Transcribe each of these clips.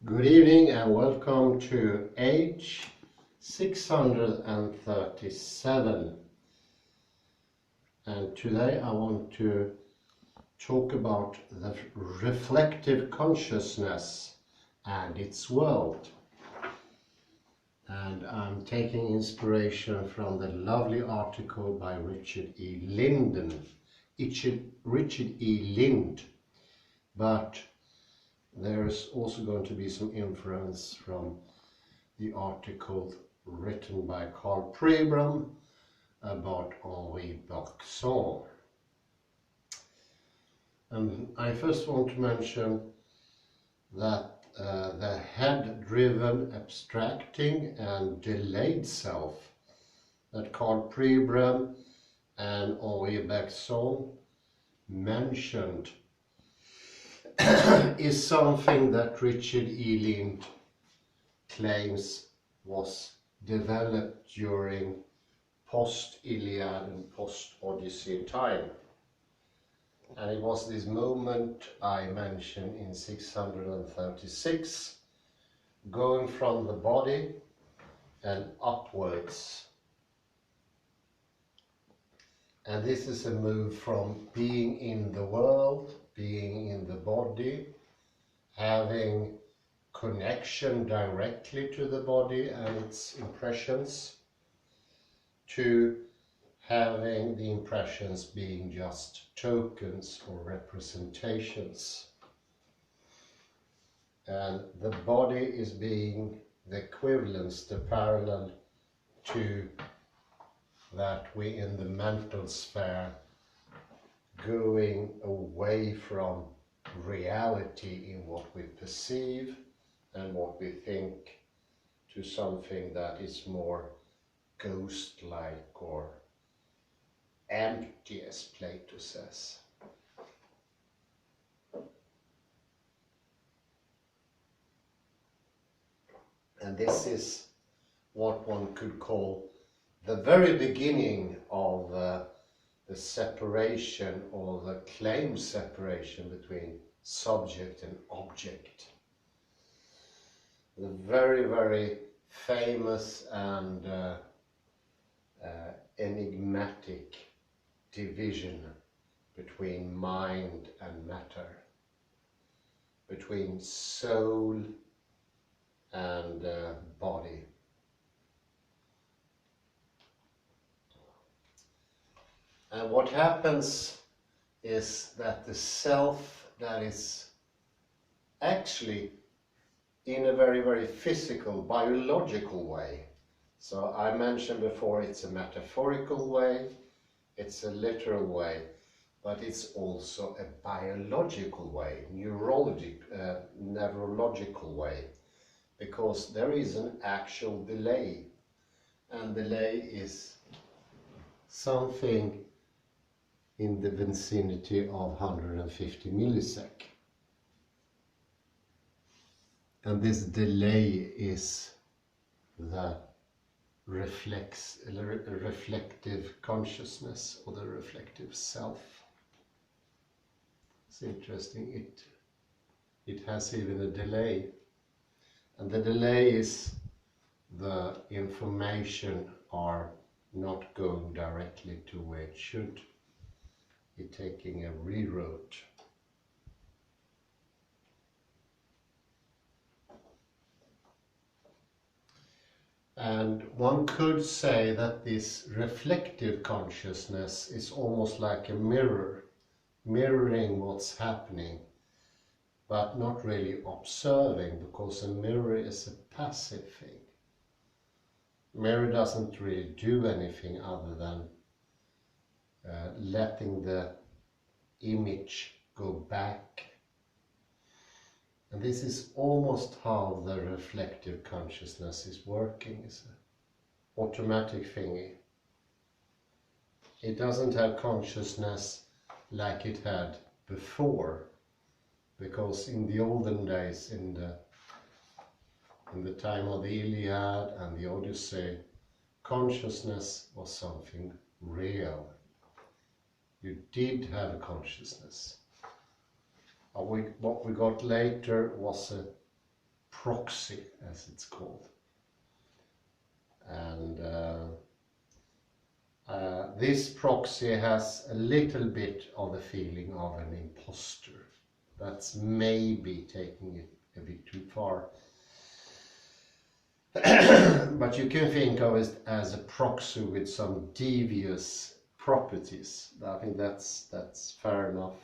Good evening and welcome to age 637. And today I want to talk about the reflective consciousness and its world. And I'm taking inspiration from the lovely article by Richard E. Lind. But there's also going to be some influence from the article written by Carl Pribram about Henri Bergson. I first want to mention that the head-driven abstracting and delayed self that Carl Pribram and Henri Bergson mentioned is something that Richard E. Lind claims was developed during post-Iliad and post-Odyssey time. And it was this moment I mentioned in 636, going from the body and upwards. And this is a move from being in the world, being in the body, having connection directly to the body and its impressions, to having the impressions being just tokens or representations. And the body is being the equivalence, the parallel to that we in the mental sphere going away from reality in what we perceive and what we think to something that is more ghost-like or empty, as Plato says. And this is what one could call the very beginning of the separation or the claimed separation between subject and object. The very, very famous and enigmatic division between mind and matter, between soul and body. And what happens is that the self that is actually in a very, very physical, biological way. So I mentioned before it's a metaphorical way, it's a literal way, but it's also a biological way, neurological way, because there is an actual delay, and delay is something in the vicinity of 150 millisecond. And this delay is the reflective consciousness or the reflective self. It's interesting, it has even a delay. And the delay is the information are not going directly to where it should. It's taking a reroute. And one could say that this reflective consciousness is almost like a mirror, mirroring what's happening, but not really observing, because a mirror is a passive thing. Mirror doesn't really do anything other than letting the image go back. And this is almost how the reflective consciousness is working. It's an automatic thingy. It doesn't have consciousness like it had before, because in the olden days, in the time of the Iliad and the Odyssey, consciousness was something real. You did have a consciousness. What we got later was a proxy, as it's called. And this proxy has a little bit of the feeling of an imposter. That's maybe taking it a bit too far. But you can think of it as a proxy with some devious properties. I think that's fair enough.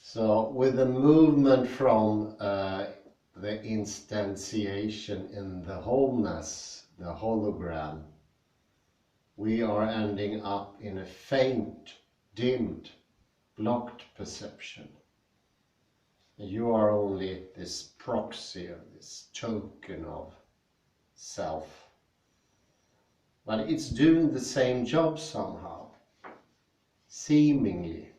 So with the movement from the instantiation in the wholeness, the hologram, we are ending up in a faint, dimmed, blocked perception. You are only this proxy, or this token of self. But it's doing the same job somehow, seemingly.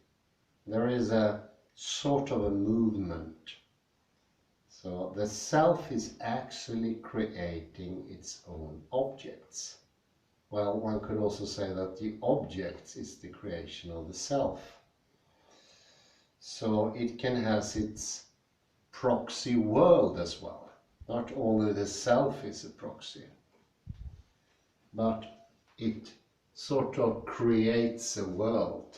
There is a sort of a movement. So the self is actually creating its own objects. Well, one could also say that the object is the creation of the self. So it can have its proxy world as well. Not only the self is a proxy, but it sort of creates a world.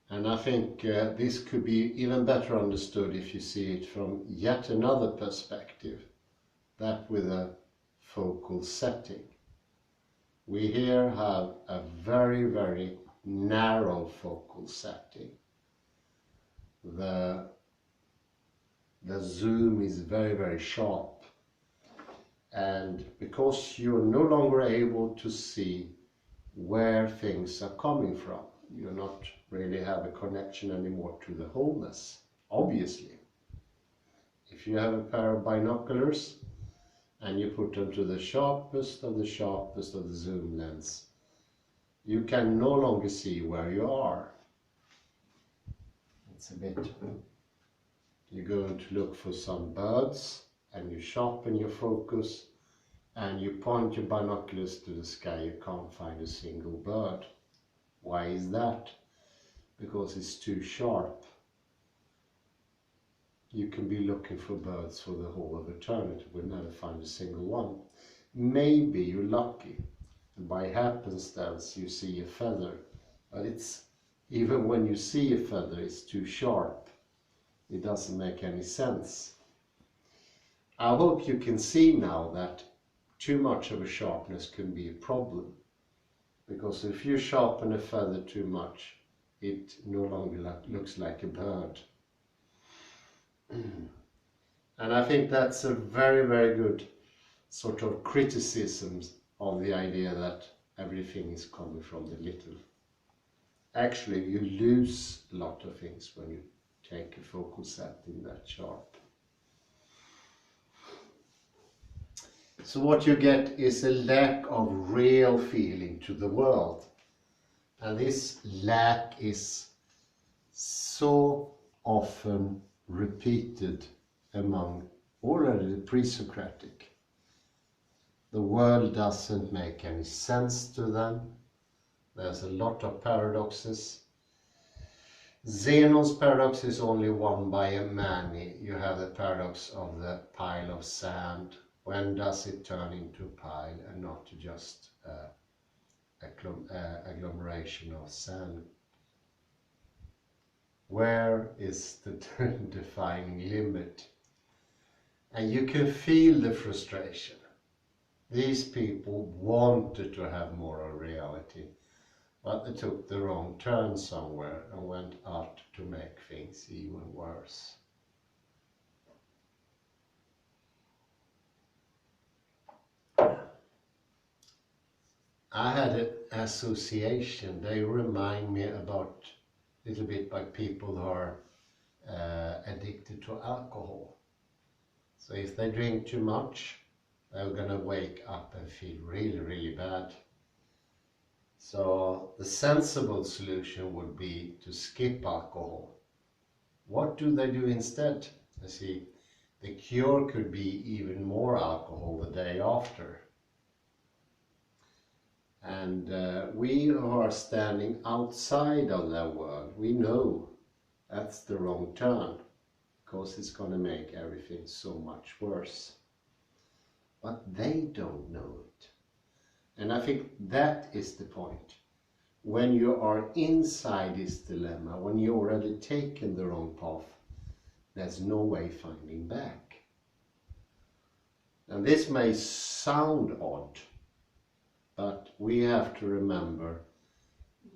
And I think this could be even better understood if you see it from yet another perspective, that with a focal setting. We here have a very, very narrow focal setting. The zoom is very, very sharp. And because you're no longer able to see where things are coming from, you not really have a connection anymore to the wholeness, obviously. If you have a pair of binoculars and you put them to the sharpest of the zoom lens, you can no longer see where you are. It's a bit, you're going to look for some birds and you sharpen your focus and you point your binoculars to the sky, you can't find a single bird. Why is that? Because it's too sharp. You can be looking for birds for the whole of eternity, we'll never find a single one. Maybe you're lucky, and by happenstance you see a feather, but it's, even when you see a feather, it's too sharp. It doesn't make any sense. I hope you can see now that too much of a sharpness can be a problem. Because if you sharpen a feather too much, it no longer looks like a bird. And I think that's a very, very good sort of criticism of the idea that everything is coming from the little. Actually, you lose a lot of things when you take a focal setting that sharp. So what you get is a lack of real feeling to the world. And this lack is so often repeated among already the pre-Socratic. The world doesn't make any sense to them. There's a lot of paradoxes. Zenon's paradox is only one by many. You have the paradox of the pile of sand. When does it turn into a pile and not just agglomeration of sand? Where is the defining limit? And you can feel the frustration. These people wanted to have moral reality, but they took the wrong turn somewhere and went out to make things even worse. I had an association. They remind me about a little bit by people who are addicted to alcohol. So if they drink too much, they're going to wake up and feel really, really bad. So the sensible solution would be to skip alcohol. What do they do instead? You see, the cure could be even more alcohol the day after. And we who are standing outside of their world, we know that's the wrong turn, because it's going to make everything so much worse. But they don't know it. And I think that is the point. When you are inside this dilemma, when you've already taken the wrong path, there's no way finding back. And this may sound odd, but we have to remember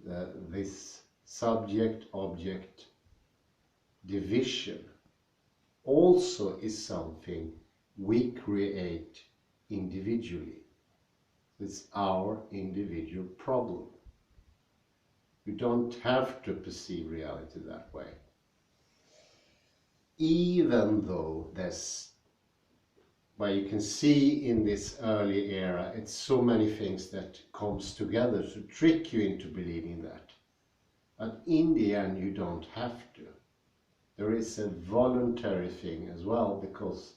that this subject-object division also is something we create individually. It's our individual problem. You don't have to perceive reality that way. Even though there's, well, you can see in this early era, it's so many things that comes together to trick you into believing that. But in the end, you don't have to. There is a voluntary thing as well, because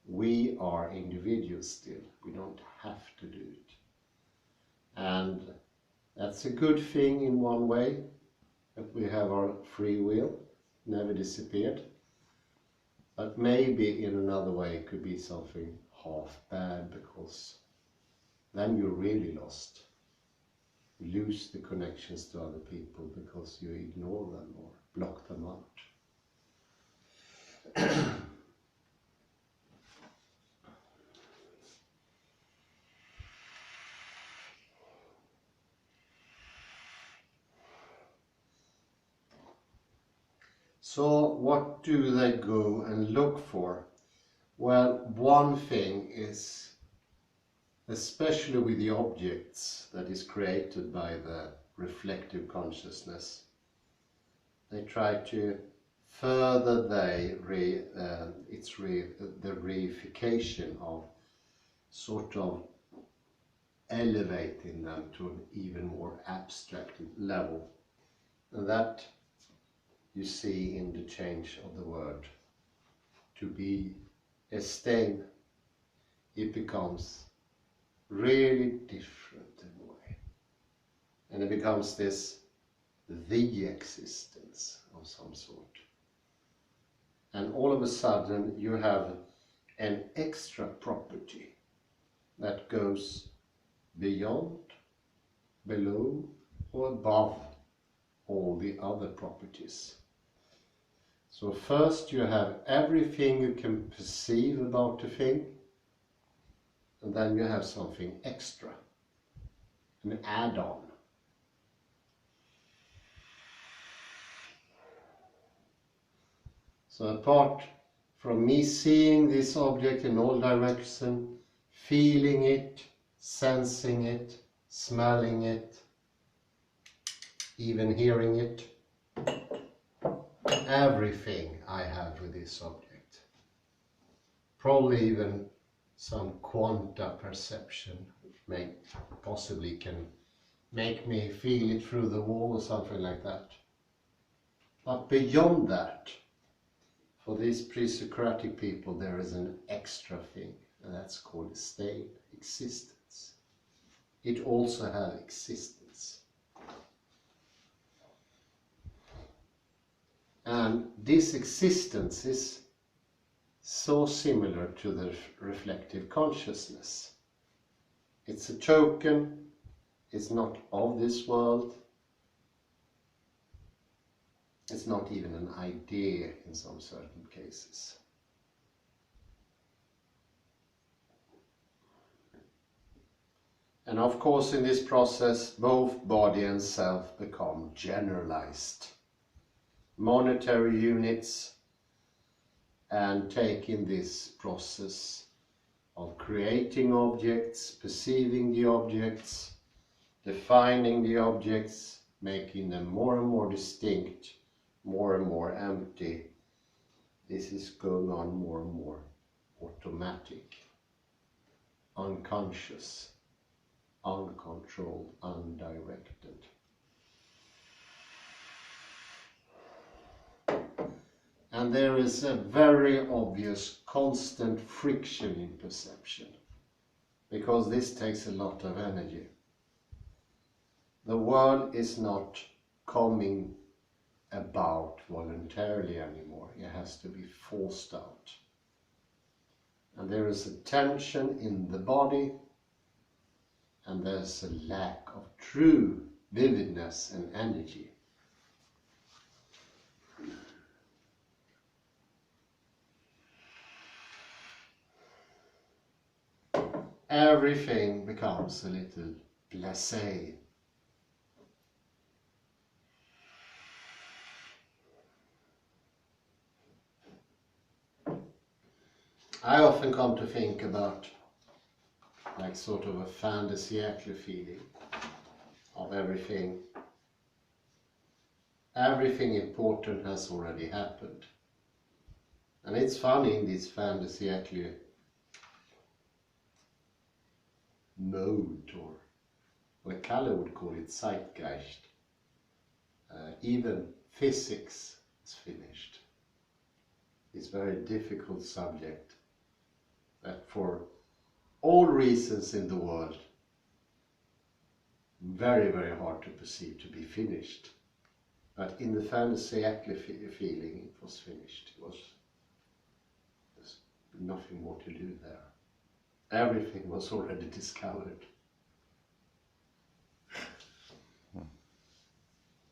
we are individuals still. We don't have to do it. And that's a good thing in one way, that we have our free will, never disappeared. But maybe in another way it could be something half bad, because then you're really lost. You lose the connections to other people because you ignore them or block them out. So what do they go and look for? Well, one thing is, especially with the objects that is created by the reflective consciousness, they try to further the reification of, sort of elevating them to an even more abstract level. And that you see in the change of the word to be a stain. It becomes really different in a way. And it becomes this the existence of some sort. And all of a sudden you have an extra property that goes beyond, below, or above all the other properties. So first you have everything you can perceive about a thing, and then you have something extra, an add-on. So apart from me seeing this object in all directions, feeling it, sensing it, smelling it, even hearing it, everything I have with this object, probably even some quanta perception, which possibly can make me feel it through the wall or something like that. But beyond that, for these pre-Socratic people, there is an extra thing, and that's called a state, existence. It also has existence. And this existence is so similar to the reflective consciousness. It's a token, it's not of this world, it's not even an idea in some certain cases. And of course in this process both body and self become generalized. Monetary units, and take in this process of creating objects, perceiving the objects, defining the objects, making them more and more distinct, more and more empty. This is going on more and more automatic, unconscious, uncontrolled, undirected. And there is a very obvious constant friction in perception, because this takes a lot of energy. The world is not coming about voluntarily anymore. It has to be forced out. And there is a tension in the body, and there's a lack of true vividness and energy. Everything becomes a little blasé. I often come to think about like sort of a fin de siècle feeling of everything. Everything important has already happened. And it's funny in this fin de siècle mode, or Kalle would call it zeitgeist. Even physics is finished. It's a very difficult subject that for all reasons in the world, very, very hard to perceive to be finished. But in the fin de siècle feeling, it was finished. There's nothing more to do there. Everything was already discovered.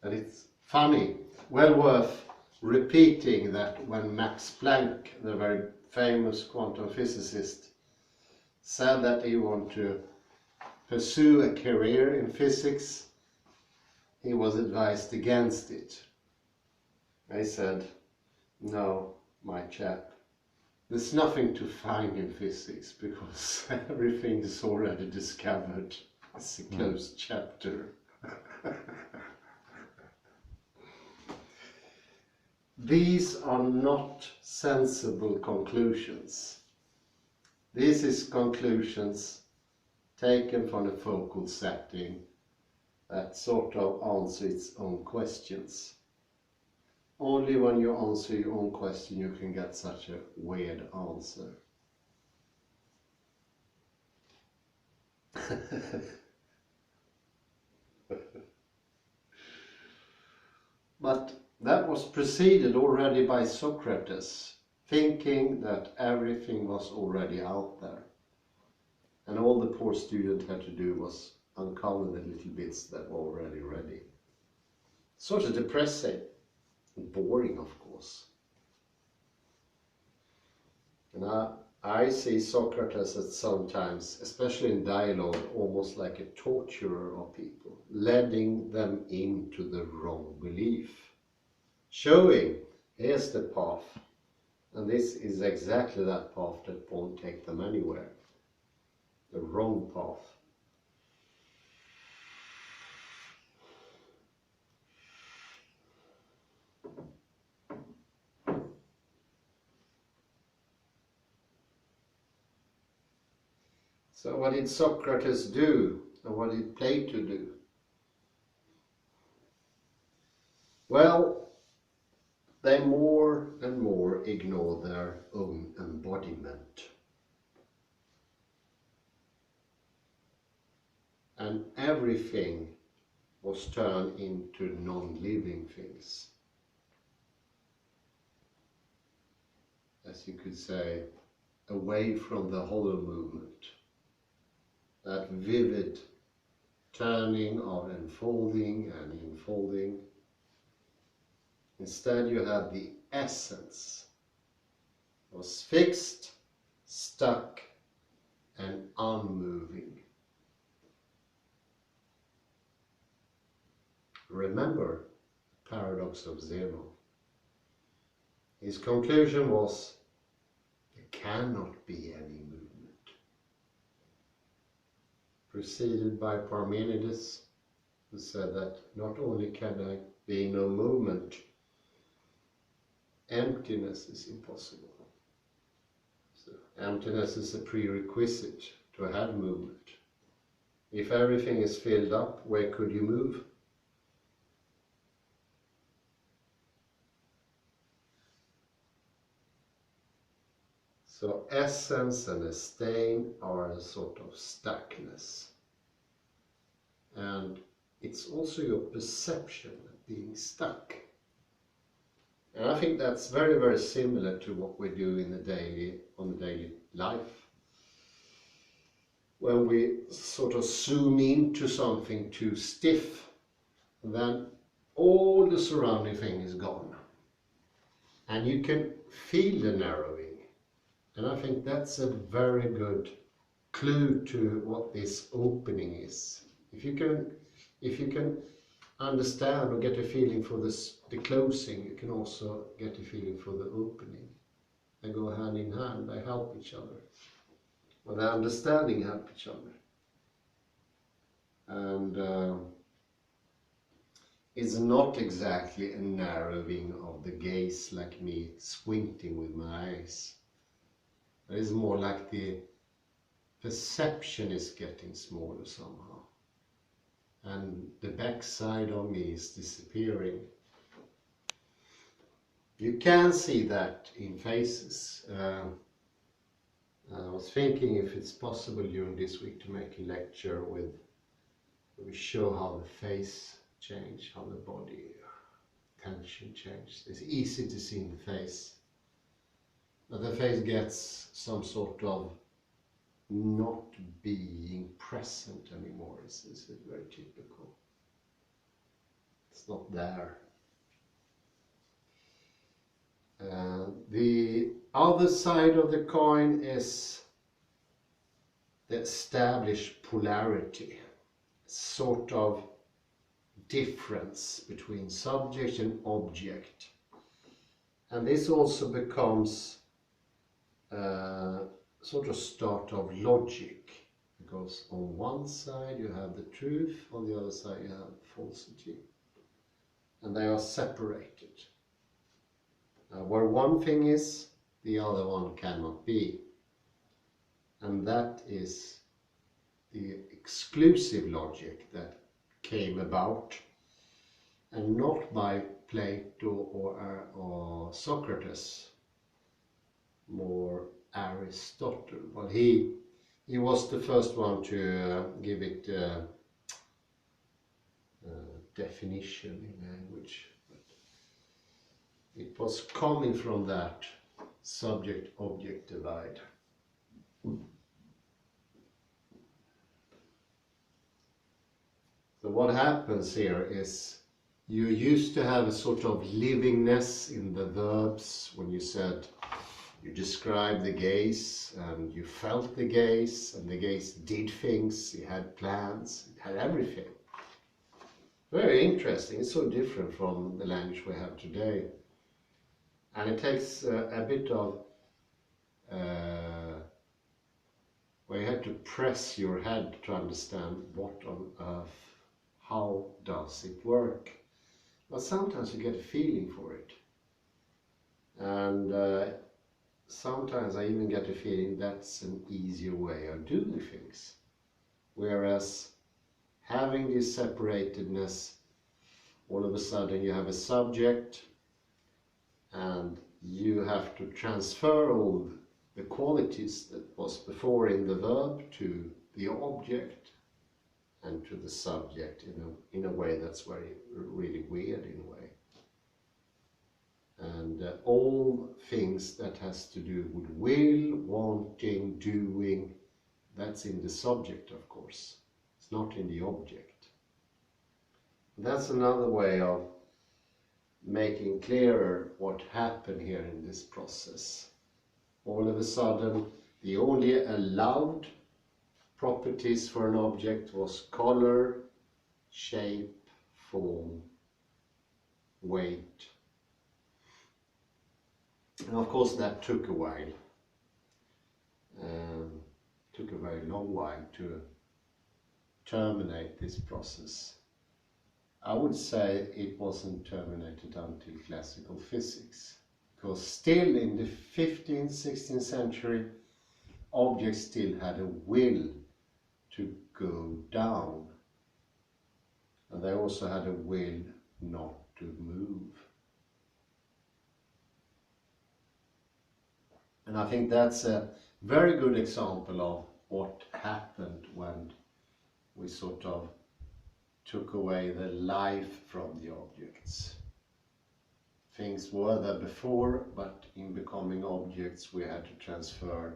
And it's funny, well worth repeating that when Max Planck, the very famous quantum physicist, said that he wanted to pursue a career in physics, he was advised against it. They said, "No, my chap, there's nothing to find in physics because everything is already discovered. It's a closed chapter." These are not sensible conclusions. This is conclusions taken from a focal setting that sort of answer its own questions. Only when you answer your own question you can get such a weird answer. But that was preceded already by Socrates, thinking that everything was already out there. And all the poor student had to do was uncover the little bits that were already ready. Sort of depressing. Boring, of course. And I see Socrates at sometimes, especially in dialogue, almost like a torturer of people, leading them into the wrong belief. Showing, here's the path, and this is exactly that path that won't take them anywhere. The wrong path. So what did Socrates do, and what did Plato do? Well, they more and more ignore their own embodiment. And everything was turned into non-living things. As you could say, away from the hollow movement. That vivid turning of enfolding and enfolding. Instead you had the essence. It was fixed, stuck, and unmoving. Remember the paradox of Zeno. His conclusion was, there cannot be any movement. Preceded by Parmenides, who said that not only can there be no movement, emptiness is impossible. So emptiness is a prerequisite to have movement. If everything is filled up, where could you move? So essence and a stain are a sort of stuckness. And it's also your perception of being stuck. And I think that's very, very similar to what we do in the daily life. When we sort of zoom into something too stiff, then all the surrounding thing is gone. And you can feel the narrowing. And I think that's a very good clue to what this opening is. If you can understand or get a feeling for the closing, you can also get a feeling for the opening. They go hand in hand, they help each other. Well, the understanding help each other. And it's not exactly a narrowing of the gaze like me squinting with my eyes. It is more like the perception is getting smaller somehow. And the backside of me is disappearing. You can see that in faces. I was thinking if it's possible during this week to make a lecture where we show how the face change, how the body tension changes. It's easy to see in the face, but the face gets some sort of not being present anymore. It's very typical. It's not there. The other side of the coin is the established polarity, sort of difference between subject and object. And this also becomes sort of start of logic, because on one side you have the truth, on the other side you have falsity, and they are separated. Where one thing is, the other one cannot be. And that is the exclusive logic that came about, and not by Plato or Socrates, more Aristotle. Well, he was the first one to give it definition in language. It was coming from that subject-object divide. So what happens here is you used to have a sort of livingness in the verbs when you said you described the gaze and you felt the gaze, and the gaze did things, it had plans, it had everything. Very interesting. It's so different from the language we have today. And it takes a bit of where you have to press your head to understand what on earth, how does it work. But sometimes you get a feeling for it. And sometimes I even get a feeling that's an easier way of doing things. Whereas having this separatedness, all of a sudden you have a subject, and you have to transfer all the qualities that was before in the verb to the object and to the subject in a way that's really weird in a way. And all things that has to do with will, wanting, doing, that's in the subject, of course. It's not in the object. That's another way of making clearer what happened here in this process. All of a sudden, the only allowed properties for an object was color, shape, form, weight. And of course that took a while. Took a very long while to terminate this process. I would say it wasn't terminated until classical physics, because still in the 15th, 16th century, objects still had a will to go down, and they also had a will not to move. And I think that's a very good example of what happened when we sort of took away the life from the objects. Things were there before, but in becoming objects we had to transfer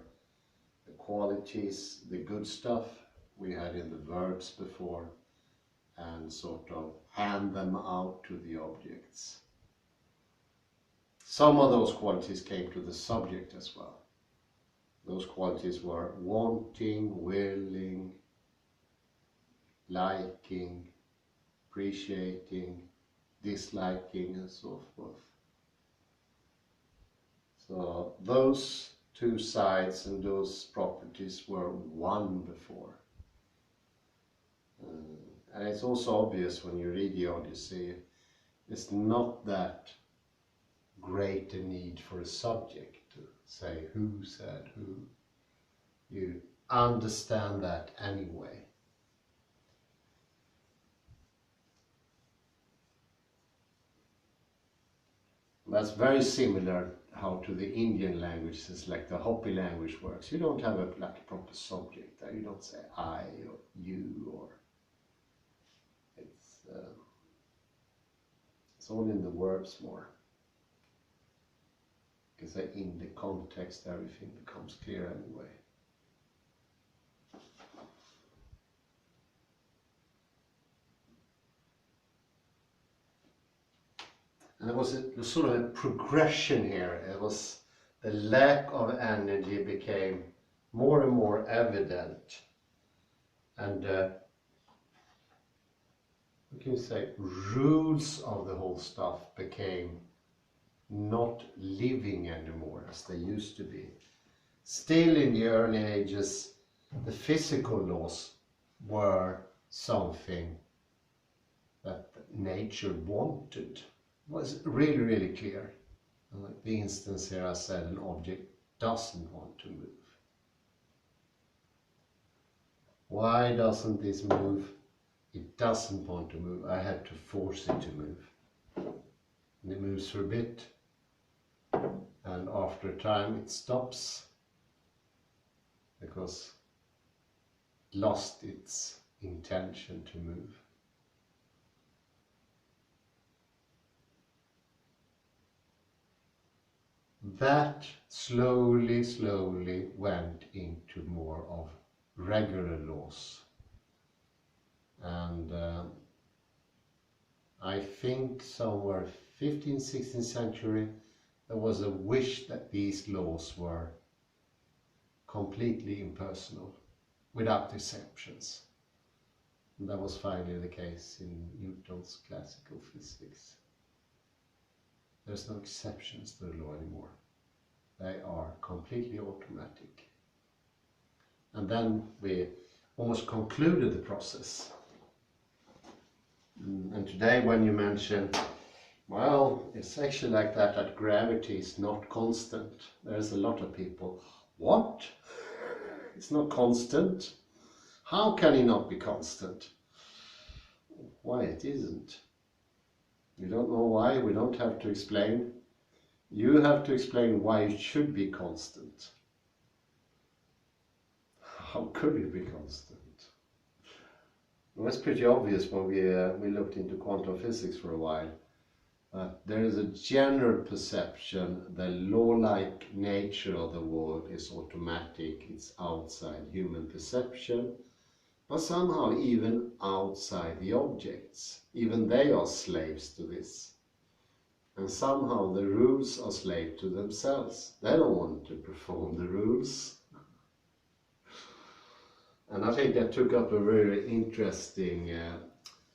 the qualities, the good stuff we had in the verbs before, and sort of hand them out to the objects. Some of those qualities came to the subject as well. Those qualities were wanting, willing, liking, appreciating, disliking, and so forth. So those two sides and those properties were one before. And it's also obvious when you read the Odyssey, it's not that great a need for a subject to say who said who. You understand that anyway. That's very similar how to the Indian languages, like the Hopi language works. You don't have a proper subject there. You don't say I or you, or it's all in the verbs more. Because in the context everything becomes clear anyway. And there was a sort of a progression here. It was the lack of energy became more and more evident. And we can say rules of the whole stuff became not living anymore as they used to be. Still in the early ages, the physical laws were something that nature wanted. It was really, really clear. And like the instance here I said, an object doesn't want to move. Why doesn't this move? It doesn't want to move. I had to force it to move. And it moves for a bit, and after a time it stops because it lost its intention to move. That slowly went into more of regular laws. And I think somewhere 15th, 16th century, there was a wish that these laws were completely impersonal, without exceptions. And that was finally the case in Newton's classical physics. There's no exceptions to the law anymore. They are completely automatic. And then we almost concluded the process. And today when you mention, well, it's actually like that gravity is not constant. There's a lot of people, what? It's not constant? How can it not be constant? Why it isn't? We don't know why, we don't have to explain. You have to explain why it should be constant. How could it be constant? Well, it's pretty obvious when we looked into quantum physics for a while. There is a general perception the law-like nature of the world is automatic, it's outside human perception, but somehow even outside the objects. Even they are slaves to this. And somehow the rules are slaves to themselves. They don't want to perform the rules. And I think that took up a very interesting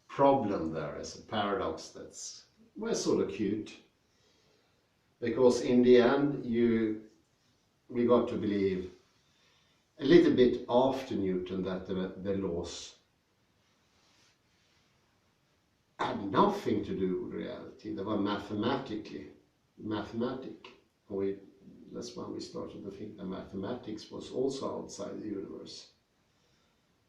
problem there as a paradox that's sort of cute. Because in the end, we got to believe a little bit after Newton that the laws had nothing to do with reality. They were mathematic. That's when we started to think that mathematics was also outside the universe.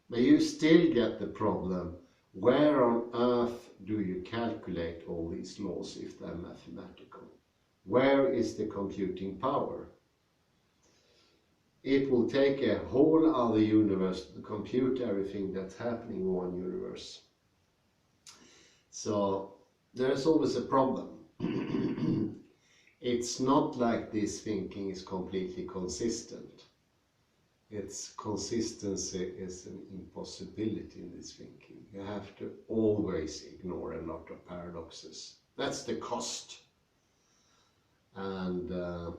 But you still get the problem, where on earth do you calculate all these laws if they're mathematical? Where is the computing power? It will take a whole other universe to compute everything that's happening in one universe. So there's always a problem. It's not like this thinking is completely consistent. Its consistency is an impossibility in this thinking. You have to always ignore a lot of paradoxes. That's the cost. And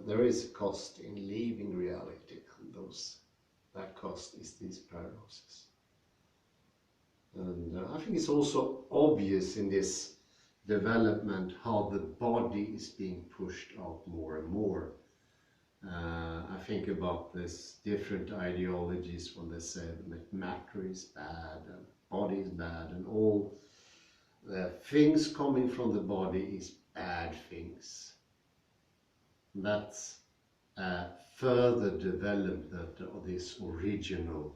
there is a cost in leaving reality, and that cost is these paradoxes. And I think it's also obvious in this development how the body is being pushed out more and more. I think about this different ideologies when they say that matter is bad and body is bad, and all the things coming from the body is bad things. That's further development of this original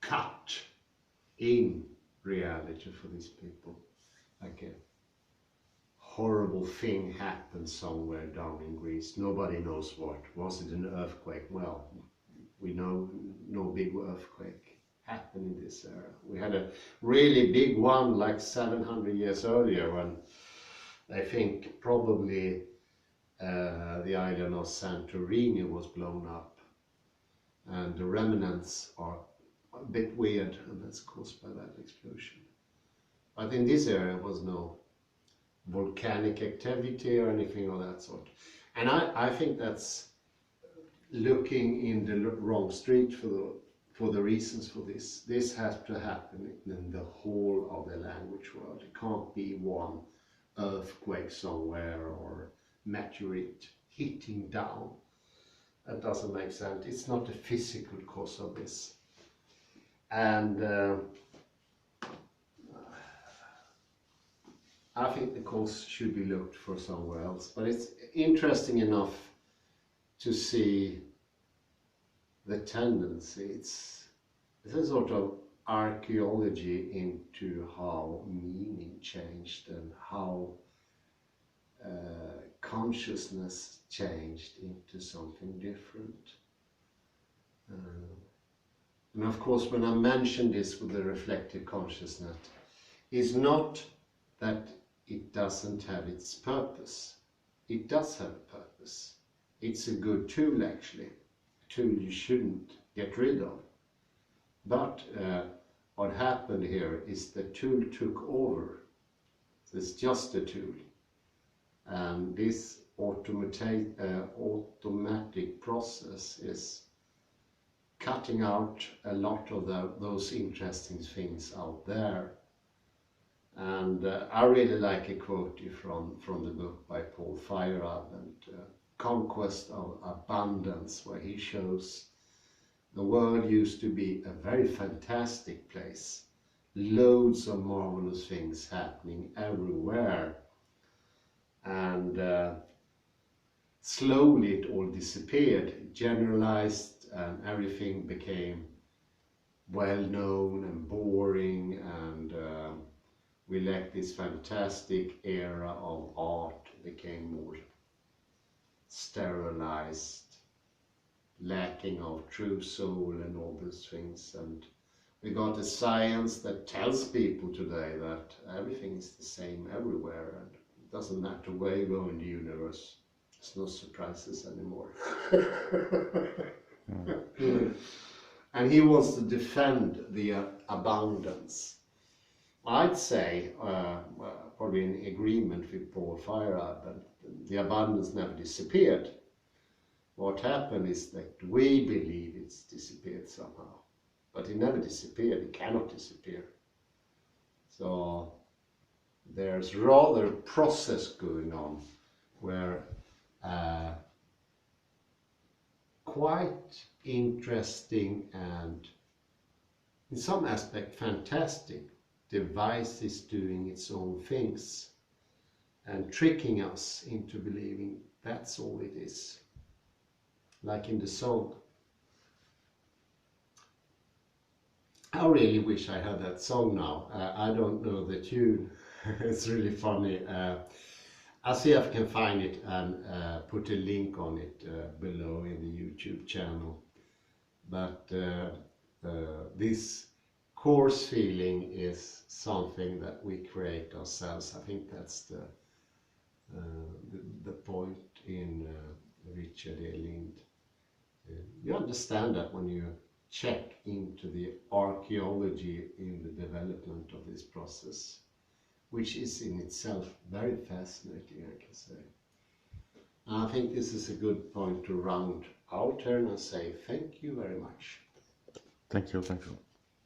cut in reality for these people. Like a horrible thing happened somewhere down in Greece. Nobody knows what. Was it an earthquake? Well, we know no big earthquake happened in this era. We had a really big one like 700 years earlier, when I think probably the island of Santorini was blown up, and the remnants are a bit weird, and that's caused by that explosion. But in this area was no volcanic activity or anything of that sort. And I think that's looking in the wrong street for the reasons for this. This has to happen in the whole of the language world. It can't be one earthquake somewhere or meteorite hitting down. That doesn't make sense. It's not a physical cause of this. And I think the cause should be looked for somewhere else. But it's interesting enough to see the tendency. It's a sort of archaeology into how meaning changed and how consciousness changed into something different. And of course, when I mention this with the reflective consciousness, it's not that it doesn't have its purpose. It does have a purpose. It's a good tool, actually. A tool you shouldn't get rid of. But what happened here is the tool took over. So it's just a tool. And this automatic process is cutting out a lot of those interesting things out there. And I really like a quote from the book by Paul Feyerabend, Conquest of Abundance, where he shows the world used to be a very fantastic place. Loads of marvelous things happening everywhere. And slowly it all disappeared, generalized, and everything became well known and boring, and we left this fantastic era of art, became more sterilized, lacking of true soul and all those things. And we got a science that tells people today that everything is the same everywhere, and it doesn't matter where you go in the universe. There's no surprises anymore. And he wants to defend the abundance. I'd say, probably in agreement with Paul Feyerabend, the abundance never disappeared. What happened is that we believe it's disappeared somehow. But it never disappeared, it cannot disappear. So there's rather a process going on where quite interesting and in some aspect fantastic device is doing its own things and tricking us into believing that's all it is. Like in the song. I really wish I had that song now. I don't know the tune. It's really funny. I'll see if I can find it and put a link on it below in the YouTube channel. But this coarse feeling is something that we create ourselves. I think that's the point in Richard E. Lind. You understand that when you check into the archaeology in the development of this process, which is in itself very fascinating, I can say. I think this is a good point to round out here and say thank you very much. Thank you, thank you.